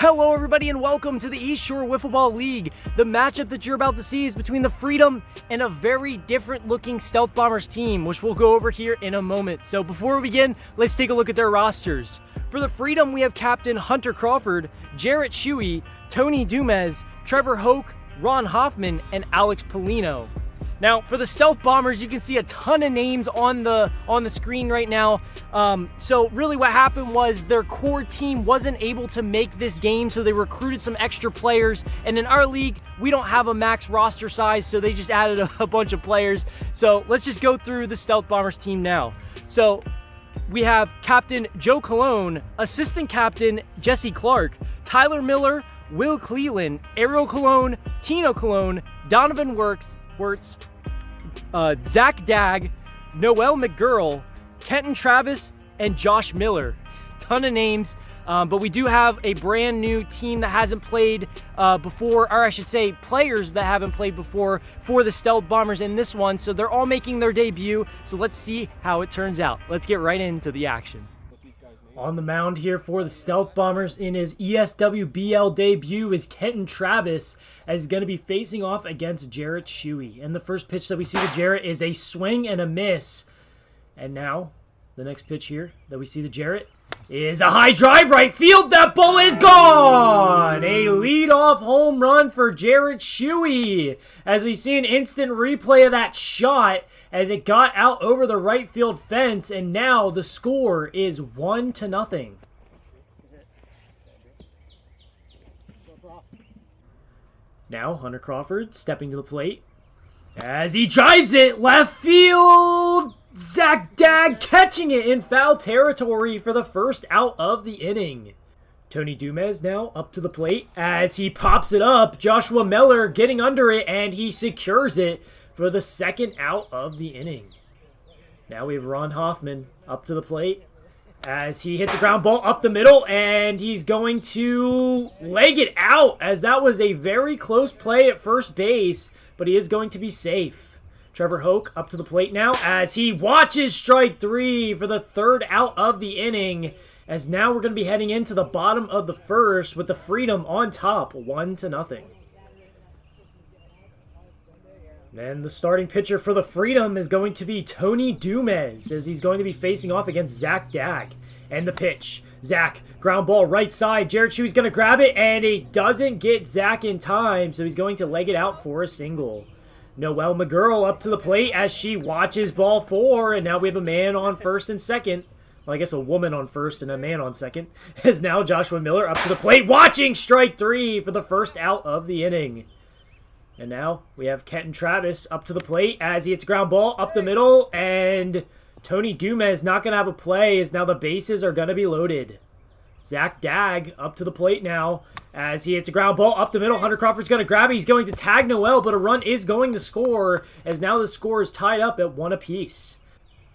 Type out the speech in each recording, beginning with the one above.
Hello everybody and welcome to the East Shore Wiffle Ball League. The matchup that you're about to see is between the Freedom and a very different looking Stealth Bombers team, which we'll go over here in a moment. So before we begin, let's take a look at their rosters. For the Freedom, we have Captain Hunter Crawford, Jarrett Shuey, Tony Dumez, Trevor Hoke, Ron Hoffman, and Alex Polino. Now, for the Stealth Bombers, you can see a ton of names on the screen right now. So really what happened was their core team wasn't able to make this game, so they recruited some extra players. And in our league, we don't have a max roster size, so they just added a bunch of players. So let's just go through the Stealth Bombers team now. So we have Captain Joe Colon, Assistant Captain Jesse Clark, Tyler Miller, Will Cleland, Ariel Colon, Tino Colon, Donovan Wirtz, Zach Dagg, Noel McGurl, Kenton Travis, and Josh Miller. Ton of names, but we do have a brand new team that hasn't played before, or I should say players that haven't played before for the Stealth Bombers in this one, so they're all making their debut, so let's see how it turns out. Let's get right into the action. On the mound here for the Stealth Bombers in his ESWBL debut is Kenton Travis, as he's going to be facing off against Jarrett Shuey. And the first pitch that we see to Jarrett is a swing and a miss. And now, the next pitch here that we see to Jarrett is a high drive right field. That ball is gone! A leadoff home run for Jarrett Shuey, as we see an instant replay of that shot as it got out over the right field fence, and now the score is 1-0. Now Hunter Crawford stepping to the plate as he drives it left field. Zach Dagg catching it in foul territory for the first out of the inning. Tony Dumez now up to the plate as he pops it up. Joshua Miller getting under it, and he secures it for the second out of the inning. Now we have Ron Hoffman up to the plate as he hits a ground ball up the middle, and he's going to leg it out, as that was a very close play at first base, but he is going to be safe. Trevor Hoke up to the plate now as he watches strike three for the third out of the inning, as now we're going to be heading into the bottom of the first with the Freedom on top, 1-0. And the starting pitcher for the Freedom is going to be Tony Dumez, as he's going to be facing off against Zach Dagg. And the pitch, Zach, ground ball right side. Jarrett Shuey's going to grab it, and he doesn't get Zach in time, so he's going to leg it out for a single. Noel McGurl up to the plate as she watches ball four, and now we have a man on first and second. Well, I guess a woman on first and a man on second. As now Joshua Miller up to the plate, watching strike three for the first out of the inning. And now we have Kenton Travis up to the plate as he hits a ground ball up the middle, and Tony Dumez not going to have a play, as now the bases are going to be loaded. Zach Dagg up to the plate now as he hits a ground ball up the middle. Hunter Crawford's going to grab it. He's going to tag Noel, but a run is going to score, as now the score is tied up at 1 apiece.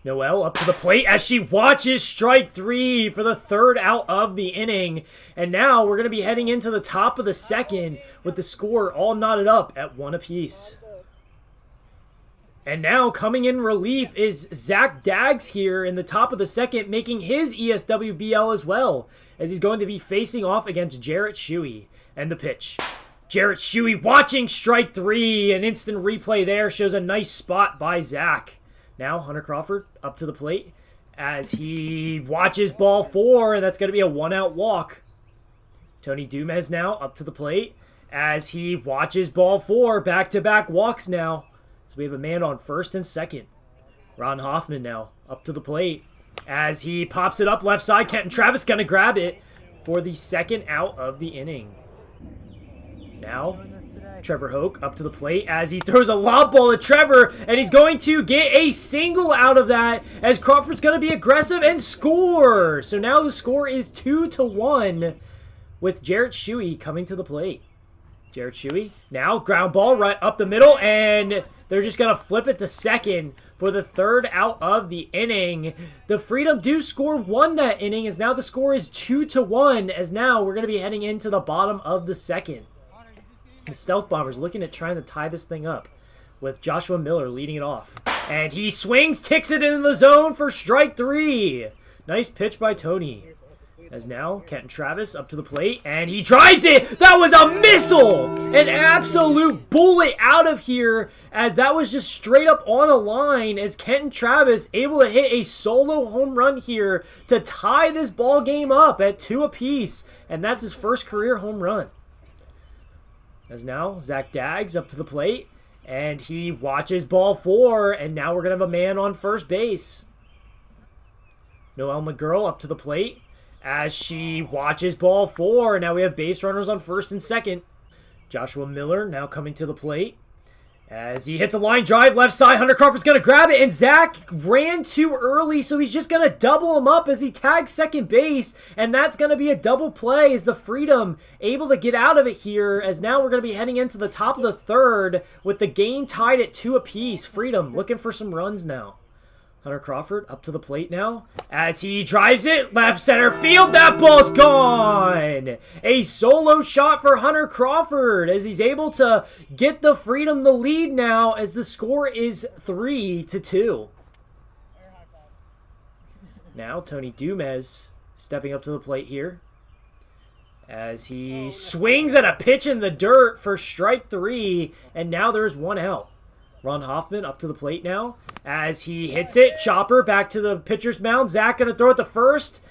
Noel up to the plate as she watches strike three for the third out of the inning. And now we're going to be heading into the top of the second with the score all knotted up at 1 apiece. And now coming in relief is Zach Daggs here in the top of the second, making his ESWBL as well, as he's going to be facing off against Jarrett Shuey. And the pitch, Jarrett Shuey watching strike three. An instant replay there shows a nice spot by Zach. Now Hunter Crawford up to the plate as he watches ball four, and that's going to be a 1-out walk. Tony Dumez now up to the plate as he watches ball four, back-to-back walks now. So we have a man on first and second. Ron Hoffman now up to the plate as he pops it up left side. Kenton Travis going to grab it for the second out of the inning. Now Trevor Hoke up to the plate as he throws a lob ball at Trevor, and he's going to get a single out of that, as Crawford's going to be aggressive and score. So now the score is 2-1 with Jarrett Shuey coming to the plate. Jarrett Shuey now ground ball right up the middle, and they're just going to flip it to second for the third out of the inning. The Freedom do score one that inning, as now the score is 2-1, as now we're going to be heading into the bottom of the second. The Stealth Bombers looking at trying to tie this thing up, with Joshua Miller leading it off. And he swings, ticks it in the zone for strike three. Nice pitch by Tony. As now, Kenton Travis up to the plate, and he drives it! That was a missile! An absolute bullet out of here, as that was just straight up on a line, as Kenton Travis able to hit a solo home run here to tie this ball game up at 2 apiece, and that's his first career home run. As now, Zach Daggs up to the plate, and he watches ball 4, and now we're going to have a man on first base. Noelle McGurl up to the plate, as she watches ball 4. Now we have base runners on first and second. Joshua Miller now coming to the plate, as he hits a line drive left side. Hunter Crawford's going to grab it, and Zach ran too early, so he's just going to double him up as he tags second base, and that's going to be a double play as the Freedom able to get out of it here, as now we're going to be heading into the top of the third with the game tied at 2 apiece. Freedom looking for some runs now. Hunter Crawford up to the plate now, as he drives it left center field. That ball's gone! A solo shot for Hunter Crawford as he's able to get the Freedom the lead now, as the score is 3-2. Now Tony Dumez stepping up to the plate here, as he swings at a pitch in the dirt for strike 3, and now there's 1 out. Ron Hoffman up to the plate now, as he hits it. Chopper back to the pitcher's mound. Zach going to throw it to first.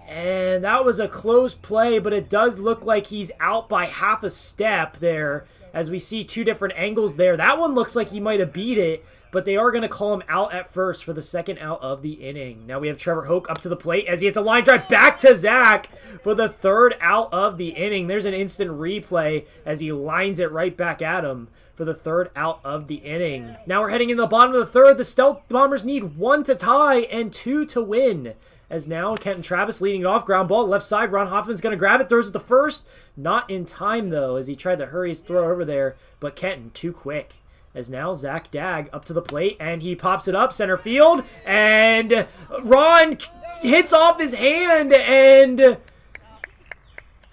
And that was a close play, but it does look like he's out by half a step there, as we see 2 different angles there. That one looks like he might have beat it, but they are going to call him out at first for the second out of the inning. Now we have Trevor Hoke up to the plate, as he hits a line drive back to Zach for the 3rd out of the inning. There's an instant replay as he lines it right back at him for the 3rd out of the inning. Now we're heading into the bottom of the 3rd. The Stealth Bombers need 1 to tie and 2 to win. As now Kenton Travis leading it off. Ground ball left side. Ron Hoffman's going to grab it. Throws it to first. Not in time, though, as he tried to hurry his throw over there. But Kenton too quick. As now Zach Dagg up to the plate, and he pops it up center field. And Ron hits off his hand. And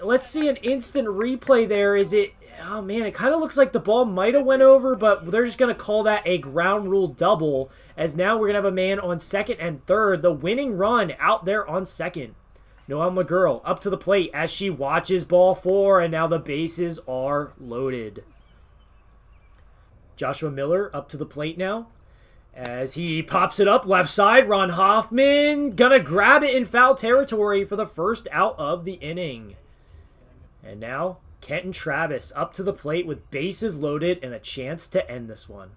let's see an instant replay there. Is it... Oh, man, it kind of looks like the ball might have went over, but they're just going to call that a ground rule double, as now we're going to have a man on second and third. The winning run out there on second. Noelle McGurl up to the plate as she watches ball 4, and now the bases are loaded. Joshua Miller up to the plate now, as he pops it up left side. Ron Hoffman going to grab it in foul territory for the 1st out of the inning. And now Kenton Travis up to the plate with bases loaded and a chance to end this one.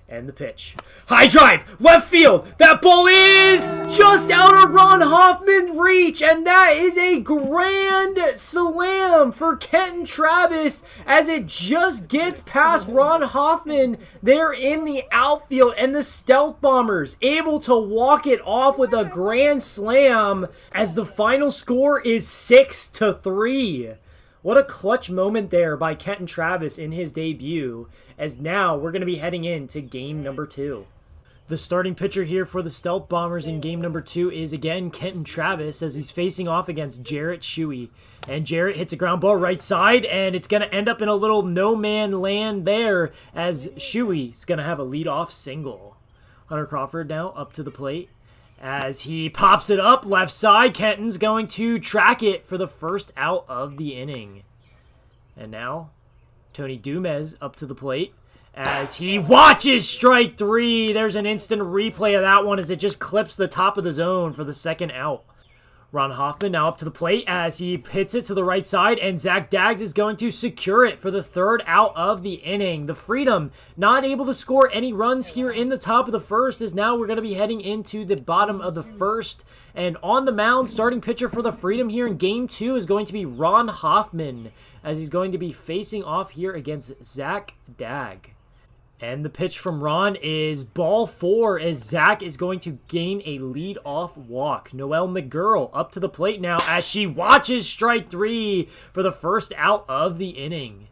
And the pitch. High drive, left field. That ball is just out of Ron Hoffman's reach, and that is a grand slam for Kenton Travis, as it just gets past Ron Hoffman there in the outfield, and the Stealth Bombers able to walk it off with a grand slam, as the final score is 6-3. What a clutch moment there by Kenton Travis in his debut, as now we're going to be heading into game number 2. The starting pitcher here for the Stealth Bombers in game number 2 is again Kenton Travis, as he's facing off against Jarrett Shuey. And Jarrett hits a ground ball right side, and it's going to end up in a little no-man land there, as Shuey's going to have a leadoff single. Hunter Crawford now up to the plate, as he pops it up left side. Kenton's going to track it for the 1st out of the inning. And now Tony Dumez up to the plate, as he watches strike 3. There's an instant replay of that one, as it just clips the top of the zone for the 2nd out. Ron Hoffman now up to the plate, as he hits it to the right side, and Zach Daggs is going to secure it for the 3rd out of the inning. The Freedom not able to score any runs here in the top of the 1st, as now we're going to be heading into the bottom of the 1st. And on the mound, starting pitcher for the Freedom here in game 2 is going to be Ron Hoffman, as he's going to be facing off here against Zach Dagg. And the pitch from Ron is ball 4, as Zach is going to gain a lead-off walk. Noelle McGurl up to the plate now, as she watches strike 3 for the 1st out of the inning.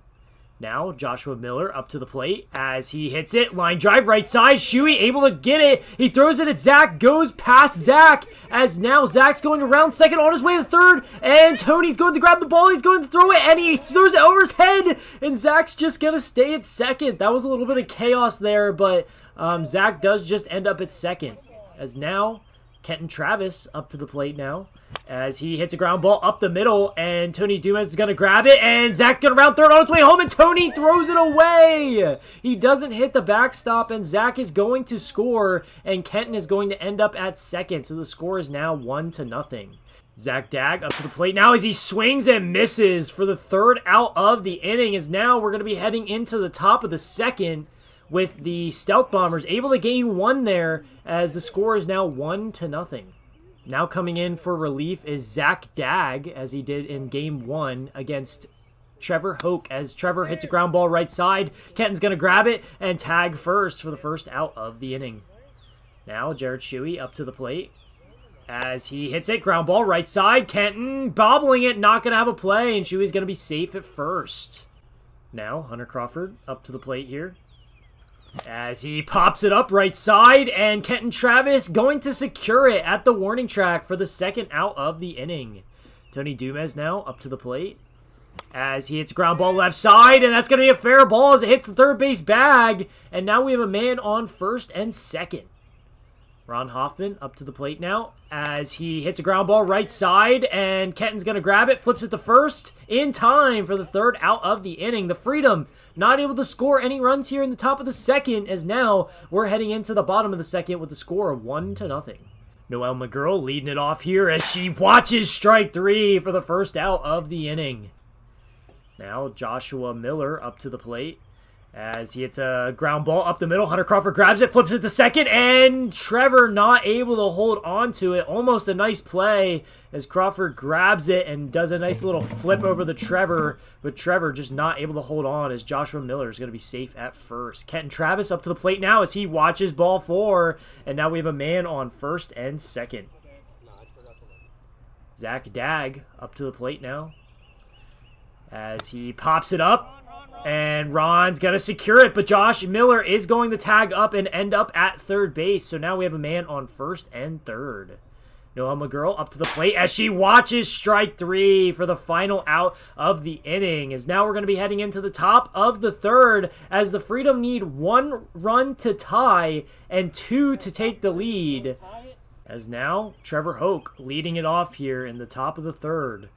Now Joshua Miller up to the plate, as he hits it. Line drive right side. Shuey able to get it. He throws it at Zach. Goes past Zach, as now Zach's going around second on his way to third. And Tony's going to grab the ball. He's going to throw it, and he throws it over his head. And Zach's just going to stay at second. That was a little bit of chaos there, but Zach does just end up at second. As now Kenton Travis up to the plate now, as he hits a ground ball up the middle, and Tony Dumas is going to grab it, and Zach going around third on his way home, and Tony throws it away. He doesn't hit the backstop, and Zach is going to score, and Kenton is going to end up at second, so the score is now 1-0. Zach Dagg up to the plate now as he swings and misses for the third out of the inning, as now we're going to be heading into the top of the second with the Stealth Bombers able to gain one there, as the score is now 1-0. Now coming in for relief is Zach Dagg, as he did in Game 1 against Trevor Hoke, as Trevor hits a ground ball right side. Kenton's going to grab it and tag first for the first out of the inning. Now Jared Shuey up to the plate as he hits it, ground ball right side. Kenton bobbling it, not going to have a play, and Shuey's going to be safe at first. Now Hunter Crawford up to the plate here, as he pops it up right side, and Kenton Travis going to secure it at the warning track for the second out of the inning. Tony Dumas now up to the plate as he hits a ground ball left side, and that's going to be a fair ball as it hits the third base bag, and now we have a man on first and second. Ron Hoffman up to the plate now as he hits a ground ball right side, and Kenton's going to grab it, flips it to first in time for the third out of the inning. The Freedom not able to score any runs here in the top of the second, as now we're heading into the bottom of the second with the score of 1-0. Noelle McGurl leading it off here as she watches strike three for the first out of the inning. Now Joshua Miller up to the plate as he hits a ground ball up the middle. Hunter Crawford grabs it, flips it to second, and Trevor not able to hold on to it. Almost a nice play as Crawford grabs it and does a nice little flip over the Trevor, but Trevor just not able to hold on as Joshua Miller is going to be safe at first. Kenton Travis up to the plate now as he watches ball four, and now we have a man on first and second. Zach Dagg up to the plate now as he pops it up, and Ron's going to secure it, but Josh Miller is going to tag up and end up at third base. So now we have a man on first and third. Noelle McGurl up to the plate as she watches strike three for the final out of the inning. As now we're going to be heading into the top of the third as the Freedom need 1 run to tie and 2 to take the lead. As now Trevor Hoke leading it off here in the top of the third.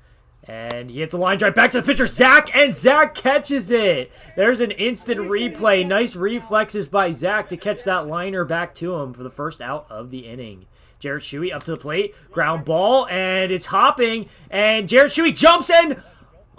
And he hits a line drive back to the pitcher, Zach, and Zach catches it. There's an instant replay. Nice reflexes by Zach to catch that liner back to him for the first out of the inning. Jared Shuey up to the plate, ground ball, and it's hopping, and Jared Shuey jumps in.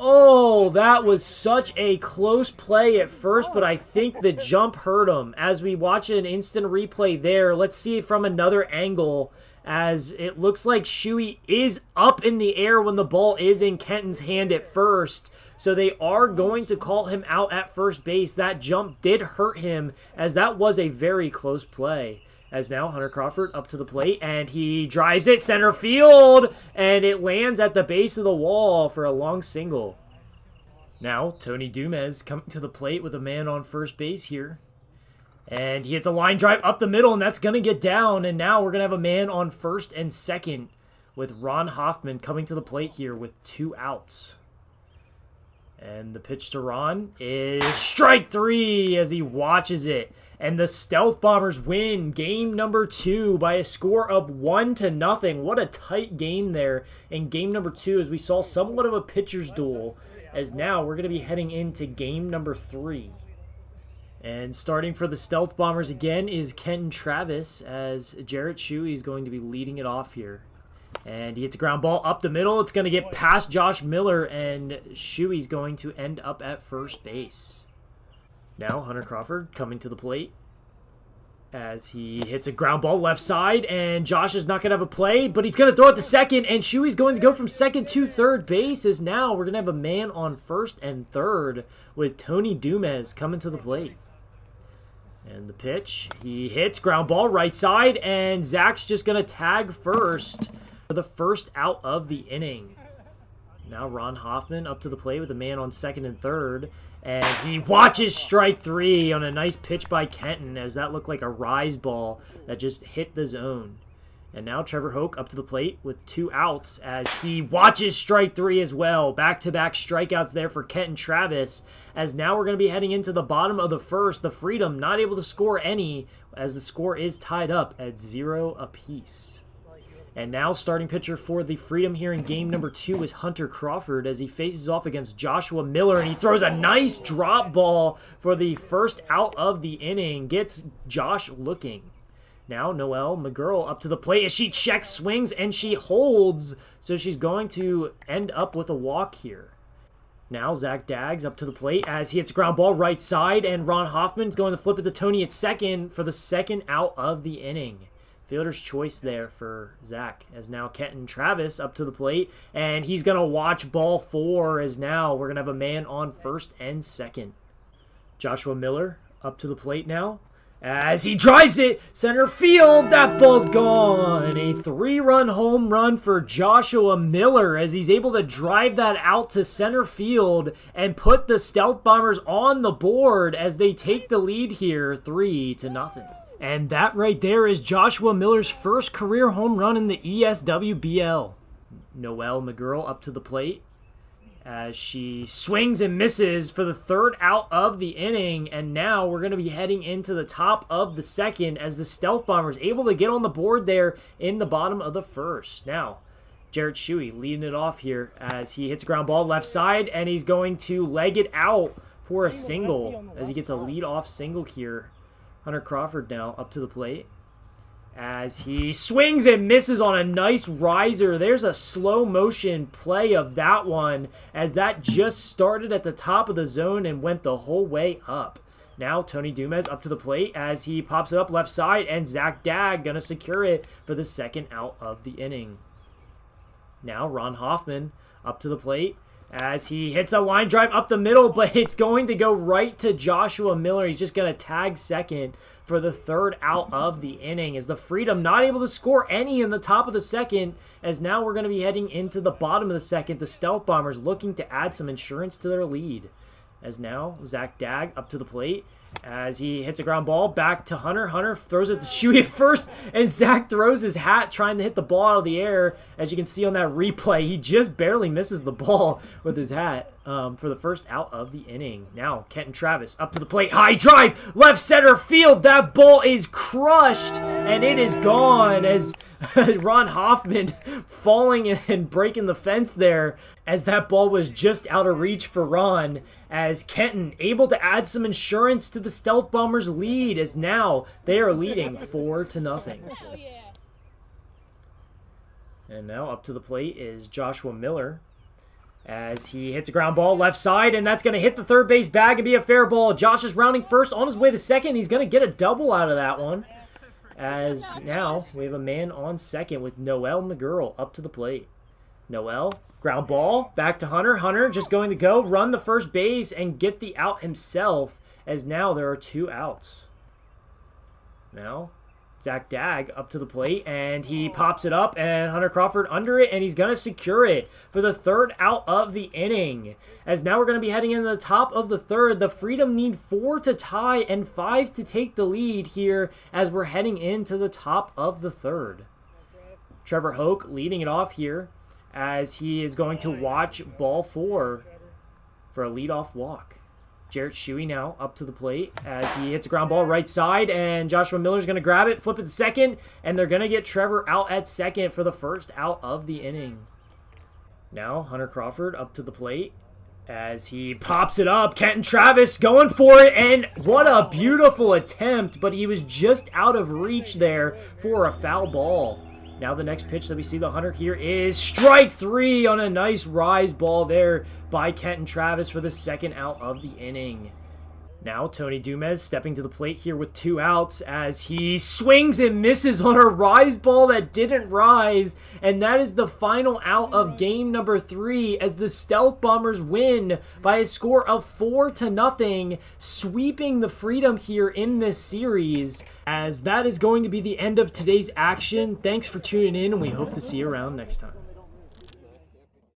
Oh, that was such a close play at first, but I think the jump hurt him. As we watch an instant replay there, let's see it from another angle, as it looks like Shuey is up in the air when the ball is in Kenton's hand at first. So they are going to call him out at first base. That jump did hurt him, as that was a very close play. As now Hunter Crawford up to the plate, and he drives it center field, and it lands at the base of the wall for a long single. Now Tony Dumas coming to the plate with a man on first base here. And he hits a line drive up the middle, and that's going to get down. And now we're going to have a man on first and second with Ron Hoffman coming to the plate here with 2 outs. And the pitch to Ron is strike three as he watches it. And the Stealth Bombers win game number 2 by a score of 1-0. What a tight game there in game number 2, as we saw somewhat of a pitcher's duel. As now we're going to be heading into game number 3. And starting for the Stealth Bombers again is Kenton Travis, as Jarrett Shuey is going to be leading it off here. And he hits a ground ball up the middle. It's going to get past Josh Miller, and Shuey's going to end up at first base. Now Hunter Crawford coming to the plate as he hits a ground ball left side, and Josh is not going to have a play, but he's going to throw it to second, and Shuey's going to go from second to third base, as now we're going to have a man on first and third with Tony Dumas coming to the plate. And the pitch, he hits ground ball right side, and Zach's just going to tag first for the first out of the inning. Now Ron Hoffman up to the plate with a man on second and third, and he watches strike three on a nice pitch by Kenton, as that looked like a rise ball that just hit the zone. And now Trevor Hoke up to the plate with 2 outs as he watches strike three as well. Back-to-back strikeouts there for Kenton Travis, as now we're going to be heading into the bottom of the first. The Freedom not able to score any, as the score is tied up at 0 apiece. And now starting pitcher for the Freedom here in game number 2 is Hunter Crawford as he faces off against Joshua Miller, and he throws a nice drop ball for the first out of the inning. Gets Josh looking. Now Noelle McGurl up to the plate as she checks, swings, and she holds. So she's going to end up with a walk here. Now Zach Daggs up to the plate as he hits a ground ball right side, and Ron Hoffman's going to flip it to Tony at second for the second out of the inning. Fielder's choice there for Zach, as now Kenton Travis up to the plate, and he's going to watch ball 4 as now we're going to have a man on first and second. Joshua Miller up to the plate now as he drives it center field. That ball's gone. A 3-run home run for Joshua Miller as he's able to drive that out to center field and put the Stealth Bombers on the board as they take the lead here 3-0. And that right there is Joshua Miller's first career home run in the ESWBL. Noelle McGurl up to the plate as she swings and misses for the third out of the inning. And now we're going to be heading into the top of the second as the Stealth Bombers able to get on the board there in the bottom of the first. Now, Jarrett Shuey leading it off here as he hits a ground ball left side, and he's going to leg it out for a single as he gets a leadoff single here. Hunter Crawford now up to the plate as he swings and misses on a nice riser. There's a slow motion play of that one as that just started at the top of the zone and went the whole way up. Now Tony Dumez up to the plate as he pops it up left side, and Zach Dagg going to secure it for the second out of the inning. Now Ron Hoffman up to the plate as he hits a line drive up the middle, but it's going to go right to Joshua Miller. He's just going to tag second for the third out of the inning as the Freedom not able to score any in the top of the second, as now we're going to be heading into the bottom of the second. The Stealth Bombers looking to add some insurance to their lead. As now Zach Dagg up to the plate as he hits a ground ball back to Hunter. Hunter throws it to Shuey at first, and Zach throws his hat trying to hit the ball out of the air. As you can see on that replay, he just barely misses the ball with his hat for the first out of the inning. Now Kenton Travis up to the plate, high drive, left center field. That ball is crushed, and it is gone as Ron Hoffman falling and breaking the fence there as that ball was just out of reach for Ron, as Kenton able to add some insurance to the Stealth Bombers lead as now they are leading 4-0. And now up to the plate is Joshua Miller as he hits a ground ball left side, and that's going to hit the third base bag and be a fair ball. Josh is rounding first on his way to second. He's going to get a double out of that one. As now we have a man on second with Noelle McGurl up to the plate. Noelle, ground ball, back to Hunter. Hunter just going to go run the first base and get the out himself, as now there are 2 outs. Now Zach Dagg up to the plate, and he pops it up, and Hunter Crawford under it, and he's going to secure it for the third out of the inning. As now we're going to be heading into the top of the third. The Freedom need 4 to tie and 5 to take the lead here as we're heading into the top of the third. Trevor Hoke leading it off here as he is going to watch ball 4 for a leadoff walk. Jarrett Shuey now up to the plate as he hits a ground ball right side, and Joshua Miller's going to grab it, flip it to second, and they're going to get Trevor out at second for the first out of the inning. Now Hunter Crawford up to the plate as he pops it up. Kenton Travis going for it, and what a beautiful attempt, but he was just out of reach there for a foul ball. Now the next pitch that we see the Hunter here is strike 3 on a nice rise ball there by Kenton Travis for the second out of the inning. Now Tony Dumez stepping to the plate here with 2 outs as he swings and misses on a rise ball that didn't rise, and that is the final out of game number 3 as the Stealth Bombers win by a score of 4-0, sweeping the Freedom here in this series, as that is going to be the end of today's action. Thanks for tuning in, and we hope to see you around next time.